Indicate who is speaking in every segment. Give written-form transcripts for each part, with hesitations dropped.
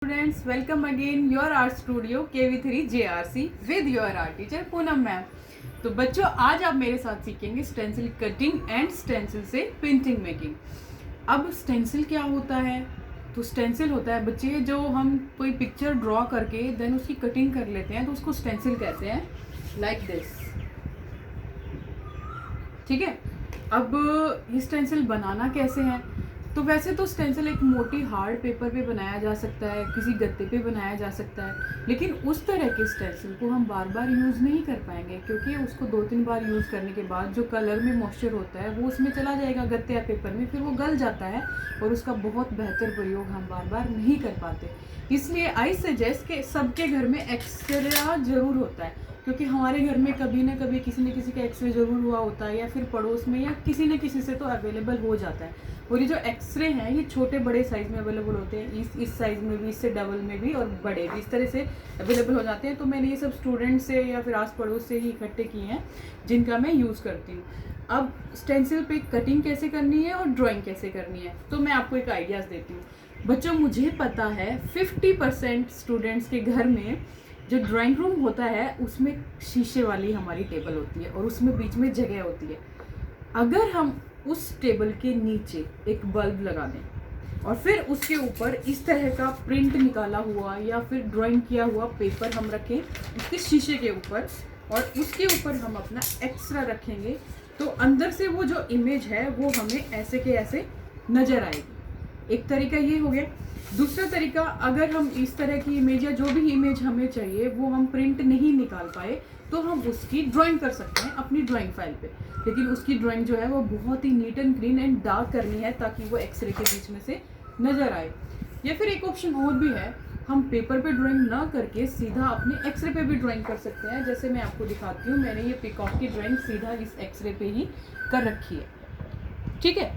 Speaker 1: Students, welcome again your art studio KV3 JRC with your art teacher Poonam ma'am. तो बच्चों, आज आप मेरे साथ सीखेंगे स्टेंसिल कटिंग एंड स्टेंसिल से पेंटिंग मेकिंग। अब स्टेंसिल क्या होता है? तो स्टेंसिल होता है बच्चे, जो हम कोई पिक्चर ड्रॉ करके देन उसकी कटिंग कर लेते हैं तो उसको स्टेंसिल कहते हैं, लाइक दिस। ठीक है। अब ये स्टेंसिल बनाना कैसे है? तो वैसे तो स्टेंसिल एक मोटी हार्ड पेपर पे बनाया जा सकता है, किसी गत्ते पे बनाया जा सकता है, लेकिन उस तरह के स्टेंसिल को हम बार बार यूज़ नहीं कर पाएंगे, क्योंकि उसको 2-3 बार यूज़ करने के बाद जो कलर में मॉइस्चर होता है वो उसमें चला जाएगा गत्ते या पेपर में, फिर वो गल जाता है और उसका बहुत बेहतर प्रयोग हम बार बार नहीं कर पाते। इसलिए आई सजेस्ट कि सबके घर में एक्सरा ज़रूर होता है, क्योंकि हमारे घर में कभी ना कभी किसी न किसी का एक्सरे ज़रूर हुआ होता है, या फिर पड़ोस में या किसी न किसी से तो अवेलेबल हो जाता है। और ये जो एक्सरे हैं ये छोटे बड़े साइज़ में अवेलेबल होते हैं, इस साइज़ में भी, इससे डबल में भी और बड़े भी, इस तरह से अवेलेबल हो जाते हैं। तो मैंने ये सब स्टूडेंट से या फिर आस पड़ोस से ही इकट्ठे किए हैं जिनका मैं यूज़ करती हूँ। अब स्टेंसिल पे कटिंग कैसे करनी है और ड्राइंग कैसे करनी है, तो मैं आपको एक आइडियाज़ देती हूँ। बच्चों, मुझे पता है 50% स्टूडेंट्स के घर में जो ड्राइंग रूम होता है उसमें शीशे वाली हमारी टेबल होती है और उसमें बीच में जगह होती है। अगर हम उस टेबल के नीचे एक बल्ब लगा दें और फिर उसके ऊपर इस तरह का प्रिंट निकाला हुआ या फिर ड्राइंग किया हुआ पेपर हम रखें उसके शीशे के ऊपर, और उसके ऊपर हम अपना एक्स्ट्रा रखेंगे, तो अंदर से वो जो इमेज है वो हमें ऐसे के ऐसे नज़र आएगी। एक तरीका ये हो गया। दूसरा तरीका, अगर हम इस तरह की इमेज या जो भी इमेज हमें चाहिए वो हम प्रिंट नहीं निकाल पाए, तो हम उसकी ड्राइंग कर सकते हैं अपनी ड्राइंग फाइल पे, लेकिन उसकी ड्राइंग जो है वो बहुत ही neat and clean and dark करनी है ताकि वो एक्सरे के बीच में से नज़र आए। या फिर एक ऑप्शन और भी है, हम पेपर पे ड्राइंग ना करके सीधा अपने एक्सरे पे भी ड्राइंग कर सकते हैं। जैसे मैं आपको दिखाती हूँ, मैंने ये पीकॉक की ड्राइंग सीधा इस एक्सरे पे ही कर रखी है। ठीक है।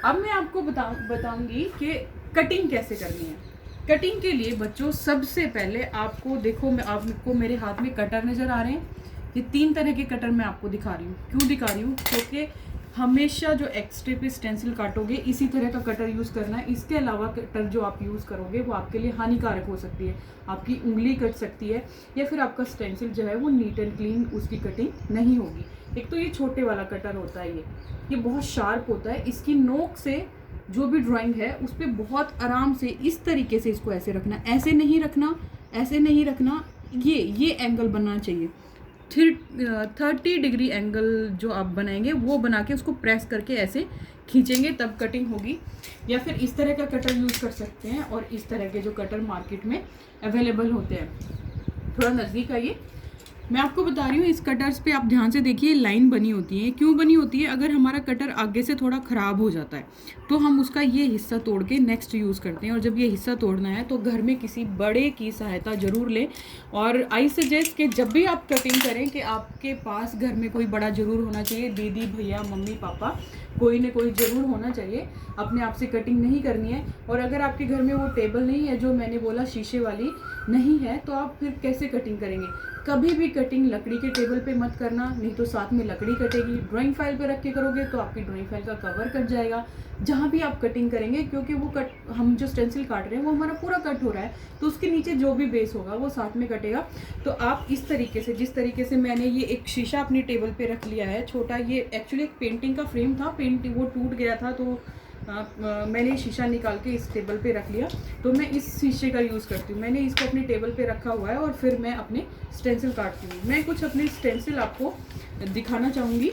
Speaker 1: अब मैं आपको बताऊंगी कि कटिंग कैसे करनी है। कटिंग के लिए बच्चों, सबसे पहले आपको देखो, मैं आपको मेरे हाथ में कटर नज़र आ रहे हैं। ये 3 तरह के कटर मैं आपको दिखा रही हूँ। क्यों दिखा रही हूँ? क्योंकि हमेशा जो एक्सरे पे स्टेंसिल काटोगे इसी तरह का कटर यूज़ करना है। इसके अलावा कटर जो आप यूज़ करोगे वो आपके लिए हानिकारक हो सकती है, आपकी उंगली कट सकती है, या फिर आपका स्टेंसिल जो है वो नीट एंड क्लीन उसकी कटिंग नहीं होगी। एक तो ये छोटे वाला कटर होता है, ये बहुत शार्प होता है। इसकी नोक से जो भी ड्राइंग है उस पर बहुत आराम से इस तरीके से इसको ऐसे रखना, ऐसे नहीं रखना, ऐसे नहीं रखना, ये एंगल बनना चाहिए। 30 डिग्री एंगल जो आप बनाएंगे वो बना के उसको प्रेस करके ऐसे खींचेंगे तब कटिंग होगी। या फिर इस तरह का कटर यूज़ कर सकते हैं, और इस तरह के जो कटर मार्केट में अवेलेबल होते हैं। थोड़ा नज़दीक आइए, मैं आपको बता रही हूँ। इस कटर्स पे आप ध्यान से देखिए, लाइन बनी होती है। क्यों बनी होती है? अगर हमारा कटर आगे से थोड़ा ख़राब हो जाता है तो हम उसका ये हिस्सा तोड़ के नेक्स्ट यूज़ करते हैं, और जब ये हिस्सा तोड़ना है तो घर में किसी बड़े की सहायता ज़रूर लें। और आई सजेस्ट कि जब भी आप कटिंग करें कि आपके पास घर में कोई बड़ा ज़रूर होना चाहिए, दीदी, भैया, मम्मी, पापा, कोई ना कोई ज़रूर होना चाहिए। अपने आप से कटिंग नहीं करनी है। और अगर आपके घर में वो टेबल नहीं है जो मैंने बोला शीशे वाली नहीं है, तो आप फिर कैसे कटिंग करेंगे? कभी भी कटिंग लकड़ी के टेबल पे मत करना, नहीं तो साथ में लकड़ी कटेगी। ड्राइंग फाइल पे रख के करोगे तो आपकी ड्राइंग फाइल का कवर कट जाएगा जहाँ भी आप कटिंग करेंगे, क्योंकि वो हम जो स्टेंसिल काट रहे हैं वो हमारा पूरा कट हो रहा है, तो उसके नीचे जो भी बेस होगा वो साथ में कटेगा। तो आप इस तरीके से, जिस तरीके से मैंने ये एक शीशा अपनी टेबल पे रख लिया है छोटा, ये एक्चुअली एक पेंटिंग का फ्रेम था, पेंटिंग वो टूट गया था, तो मैंने शीशा निकाल के इस टेबल पे रख लिया। तो मैं इस शीशे का यूज़ करती हूँ। मैंने इसको अपनी टेबल पे रखा हुआ है और फिर मैं अपने स्टेंसिल काटती हूँ। मैं कुछ अपने स्टेंसिल आपको दिखाना चाहूँगी।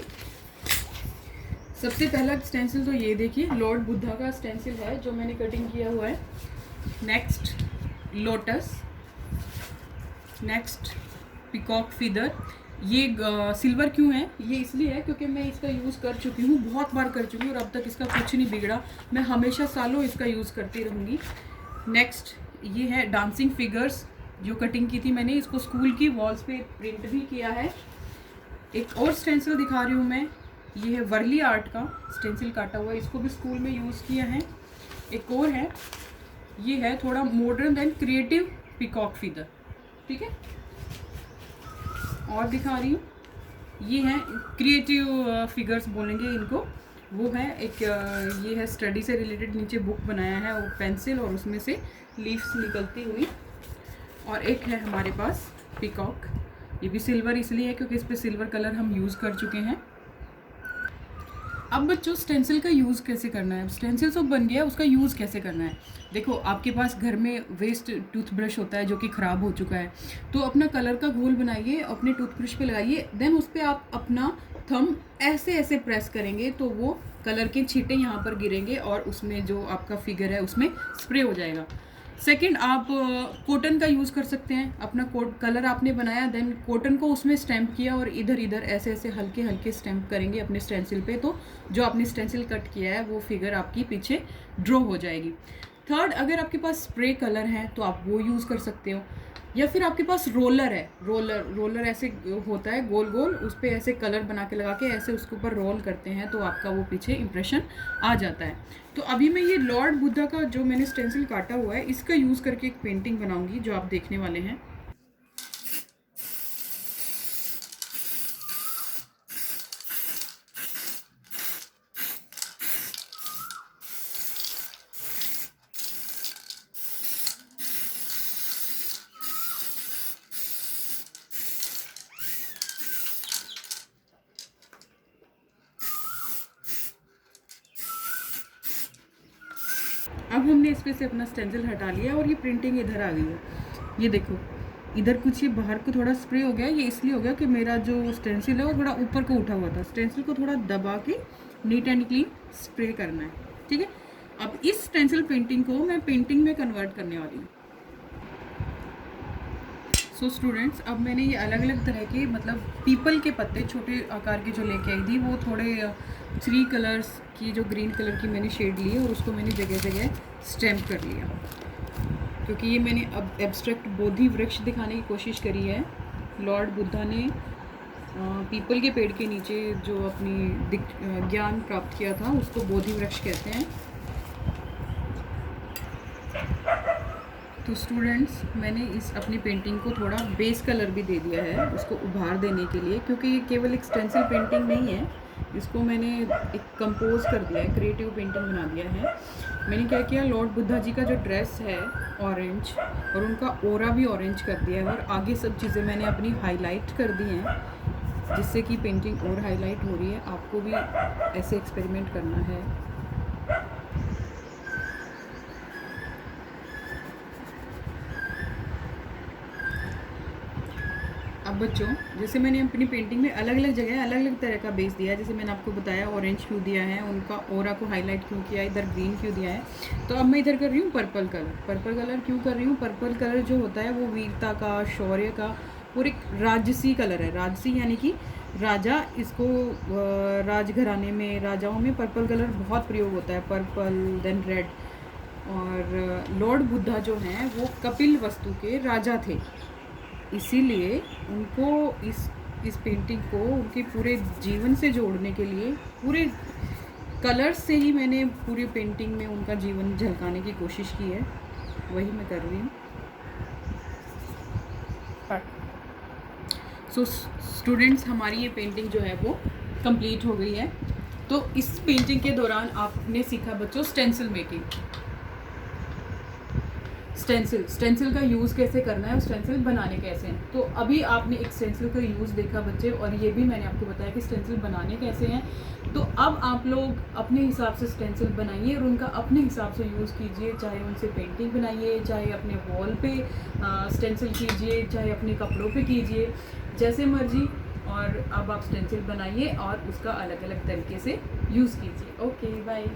Speaker 1: सबसे पहला स्टेंसिल तो ये देखिए, लॉर्ड बुद्धा का स्टेंसिल है जो मैंने कटिंग किया हुआ है। Next lotus, next peacock feather. ये सिल्वर क्यों है? ये इसलिए है क्योंकि मैं इसका यूज़ कर चुकी हूँ, बहुत बार कर चुकी हूँ, और अब तक इसका कुछ नहीं बिगड़ा। मैं हमेशा सालों इसका यूज़ करती रहूँगी। नेक्स्ट ये है डांसिंग फिगर्स, जो कटिंग की थी मैंने, इसको स्कूल की वॉल्स पे प्रिंट भी किया है। एक और स्टेंसिल दिखा रही हूँ मैं, ये है वर्ली आर्ट का स्टेंसिल काटा हुआ, इसको भी स्कूल में यूज़ किया है। एक और है, ये है थोड़ा modern and creative peacock feather. ठीक है, और दिखा रही हूँ, ये हैं क्रिएटिव फिगर्स बोलेंगे इनको, वो है एक ये है स्टडी से रिलेटेड, नीचे बुक बनाया है वो पेंसिल और उसमें से लीव्स निकलती हुई। और एक है हमारे पास पीकॉक, ये भी सिल्वर इसलिए है क्योंकि इस पर सिल्वर कलर हम यूज़ कर चुके हैं। अब बच्चों स्टेंसिल का यूज़ कैसे करना है, स्टेंसिल तो बन गया, उसका यूज़ कैसे करना है। देखो आपके पास घर में वेस्ट टूथब्रश होता है जो कि ख़राब हो चुका है, तो अपना कलर का घोल बनाइए, अपने टूथब्रश पे लगाइए, देन उस पर आप अपना थंब ऐसे ऐसे प्रेस करेंगे तो वो कलर के छींटे यहाँ पर गिरेंगे और उसमें जो आपका फिगर है उसमें स्प्रे हो जाएगा। सेकंड, आप कॉटन का यूज़ कर सकते हैं। अपना कलर आपने बनाया, देन कॉटन को उसमें स्टैम्प किया और इधर इधर ऐसे ऐसे हल्के हल्के स्टैम्प करेंगे अपने स्टेंसिल पे, तो जो आपने स्टेंसिल कट किया है वो फिगर आपकी पीछे ड्रॉ हो जाएगी। थर्ड, अगर आपके पास स्प्रे कलर है तो आप वो यूज़ कर सकते हो, या फिर आपके पास रोलर है, रोलर ऐसे होता है गोल गोल, उस पर ऐसे कलर बना के लगा के ऐसे उसके ऊपर रोल करते हैं तो आपका वो पीछे इंप्रेशन आ जाता है। तो अभी मैं ये लॉर्ड बुद्धा का जो मैंने स्टेंसिल काटा हुआ है इसका यूज़ करके एक पेंटिंग बनाऊंगी जो आप देखने वाले हैं। अब हमने इस पे से अपना स्टेंसिल हटा लिया और ये प्रिंटिंग इधर आ गई है। ये देखो इधर कुछ ये बाहर को थोड़ा स्प्रे हो गया, ये इसलिए हो गया कि मेरा जो स्टेंसिल है वो थोड़ा ऊपर को उठा हुआ था। स्टेंसिल को थोड़ा दबा के नीट एंड क्लीन स्प्रे करना है, ठीक है। अब इस स्टेंसिल पेंटिंग को मैं पेंटिंग में कन्वर्ट करने वाली हूँ। सो स्टूडेंट्स, अब मैंने ये अलग अलग तरह के मतलब पीपल के पत्ते छोटे आकार के जो लेके आई थी, वो थोड़े 3 कलर्स की जो ग्रीन कलर की मैंने शेड ली और उसको मैंने जगह जगह स्टैम्प कर लिया, क्योंकि ये मैंने अब एब्स्ट्रैक्ट बोधि वृक्ष दिखाने की कोशिश करी है। लॉर्ड बुद्धा ने पीपल के पेड़ के नीचे जो अपनी ज्ञान प्राप्त किया था उसको बोधि वृक्ष कहते हैं। तो स्टूडेंट्स, मैंने इस अपनी पेंटिंग को थोड़ा बेस कलर भी दे दिया है उसको उभार देने के लिए, क्योंकि ये केवल एक स्टेंसिल पेंटिंग नहीं है, इसको मैंने एक कंपोज कर दिया है, क्रिएटिव पेंटिंग बना दिया है। मैंने क्या किया, लॉर्ड बुद्धा जी का जो ड्रेस है ऑरेंज और उनका ओरा भी ऑरेंज कर दिया है, और आगे सब चीज़ें मैंने अपनी हाईलाइट कर दी हैं जिससे कि पेंटिंग और हाईलाइट हो रही है। आपको भी ऐसे एक्सपेरिमेंट करना है। अब बच्चों, जैसे मैंने अपनी पेंटिंग में अलग अलग जगह अलग अलग तरह का बेस दिया है, जैसे मैंने आपको बताया ऑरेंज क्यों दिया है, उनका ओरा को हाईलाइट क्यों किया, इधर ग्रीन क्यों दिया है, तो अब मैं इधर कर रही हूँ पर्पल कलर। पर्पल कलर क्यों कर रही हूँ, पर्पल कलर जो होता है वो वीरता का, शौर्य का और एक राजसी कलर है। राजसी यानी कि राजा, इसको राजघराने में, राजाओं में पर्पल कलर बहुत प्रयोग होता है, पर्पल देन रेड। और लॉर्ड बुद्धा जो हैं वो कपिल वस्तु के राजा थे, इसीलिए उनको इस पेंटिंग को उनके पूरे जीवन से जोड़ने के लिए पूरे कलर्स से ही मैंने पूरी पेंटिंग में उनका जीवन झलकाने की कोशिश की है, वही मैं कर रही हूँ। सो स्टूडेंट्स, हमारी ये पेंटिंग जो है वो कंप्लीट हो गई है। तो इस पेंटिंग के दौरान आपने सीखा बच्चों स्टेंसिल मेकिंग, स्टेंसिल का यूज़ कैसे करना है और स्टेंसिल बनाने कैसे हैं। तो अभी आपने एक स्टेंसिल का यूज़ देखा बच्चे, और ये भी मैंने आपको बताया कि स्टेंसिल बनाने कैसे हैं। तो अब आप लोग अपने हिसाब से स्टेंसिल बनाइए और उनका अपने हिसाब से यूज़ कीजिए, चाहे उनसे पेंटिंग बनाइए, चाहे अपने वॉल पे स्टेंसिल कीजिए, चाहे अपने कपड़ों पे कीजिए, जैसे मर्जी। और अब आप स्टेंसिल बनाइए और उसका अलग अलग तरीके से यूज़ कीजिए। Okay, bye.